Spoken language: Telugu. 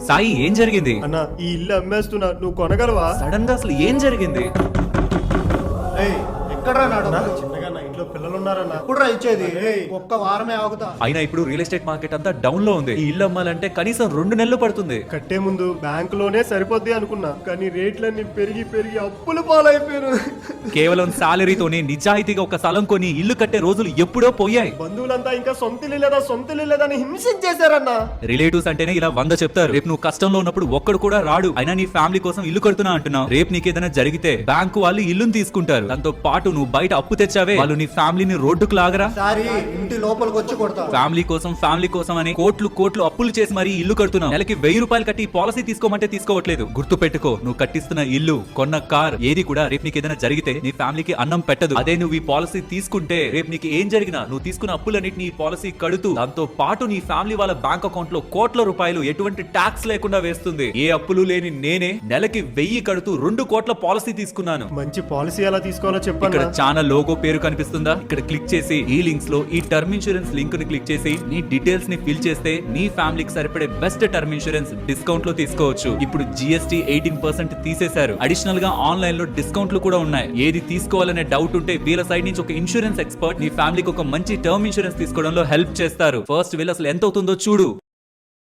సాయి ఏం జరిగింది? అన్న ఈ ఇల్లు అమ్మేస్తున్నా, నువ్వు కొనగలవా? సడన్ గా అసలు ఏం జరిగింది? ఎక్కడ్రా నాడు? చిన్నగా నా ఇంట్లో పిల్లలు ఉన్నారన్న. ఎప్పుడురా ఇచ్చేది? ఒక్క వారమే ఆగుతా. అయినా ఇప్పుడు రియల్ ఎస్టేట్ మార్కెట్ అంతా డౌన్ లో ఉంది. ఈ ఇల్లు అమ్మాలంటే కనీసం 2 నెలలు పడుతుంది. కట్టే ముందు బ్యాంక్ లోనే సరిపోద్ది అనుకున్నా, కానీ రేట్లన్నీ పెరిగి పెరిగి అప్పుల పాలైపోయారు. కేవలం సాలరీతోనే నిజాయితీగా ఒక స్థలం కొని ఇల్లు కట్టే రోజులు ఎప్పుడో పోయాయి. బంధువులంతా ఇంకా సొంత ఇల్లు లేదని హింసించేశారన్న. రిలేటివ్స్ అంటేనే ఇలా 100 చెప్తారు. రేపు నువ్వు కష్టంలో ఉన్నప్పుడు ఒక్కడు కూడా రాడు. అయినా నీ ఫ్యామిలీ కోసం ఇల్లు కడుతున్నా అంటున్నావు. రేపు నీకేదైనా జరిగితే బ్యాంకు వాళ్ళు ఇల్లుని తీసుకుంటారు. దాంతో పాటు నువ్వు బయట అప్పు తెచ్చావే, వాళ్ళు నీ ఫ్యామిలీని రోడ్డుకు లాగరా? సారీ, ఇంటి లోపలికి వచ్చి కొడతా. ఫ్యామిలీ కోసం అని కోట్లు అప్పులు చేసి మరీ ఇల్లు కడుతున్నావు. నెలకి 1000 రూపాయలు కట్టి పాలసీ తీసుకోమంటే తీసుకోవట్లేదు. గుర్తు పెట్టుకో, నువ్వు కట్టిస్తున్న ఇల్లు, కొన్న కార్ ఏది కూడా రేపు నీకు ఏదైనా జరిగితే నీ ఫ్యామిలీకి అన్నం పెట్టదు. అదే నువ్వు ఈ పాలసీ తీసుకుంటే రేపు నీకు ఏం జరిగినా నువ్వు తీసుకున్న అప్పులన్నిటిని ఈ పాలసీ కడుతూ దాంతో పాటు నీ ఫ్యామిలీ వాళ్ళ బ్యాంక్ అకౌంట్ లో కోట్ల రూపాయలు ఎటువంటి ట్యాక్స్ లేకుండా వేస్తుంది. ఏ అప్పులు లేని నేనే నెలకి 1000 కడుతూ 2 కోట్ల పాలసీ తీసుకున్నాను. మంచి పాలసీ ఎలా తీసుకోవాలో చెప్పండి. ఇక్కడ ఛానల్ లోగో పేరు కనిపిస్తుందా? ఇక్కడ క్లిక్ చేసి ఈ లింక్స్ లో ఈ టర్మ్ ఇన్సూరెన్స్ లింక్ ని క్లిక్ చేసి నీ డీటెయిల్స్ ని ఫిల్ చేస్తే నీ ఫ్యామిలీకి సరిపడే బెస్ట్ టర్మ్ ఇన్సూరెన్స్ డిస్కౌంట్ లో తీసుకోవచ్చు. ఇప్పుడు GST 18% తీసేశారు. అడిషనల్ గా ఆన్లైన్ లో డిస్కౌంట్లు కూడా ఉన్నాయి. ఏది తీసుకోవాలనే డౌట్ ఉంటే వీళ్ళ సైడ్ నుంచి ఒక ఇన్సూరెన్స్ ఎక్స్పర్ట్ నీ ఫ్యామిలీకి ఒక మంచి టర్మ్ ఇన్సూరెన్స్ తీసుకోవడంలో హెల్ప్ చేస్తారు. ఫస్ట్ వీళ్ళు అసలు ఎంత అవుతుందో చూడు.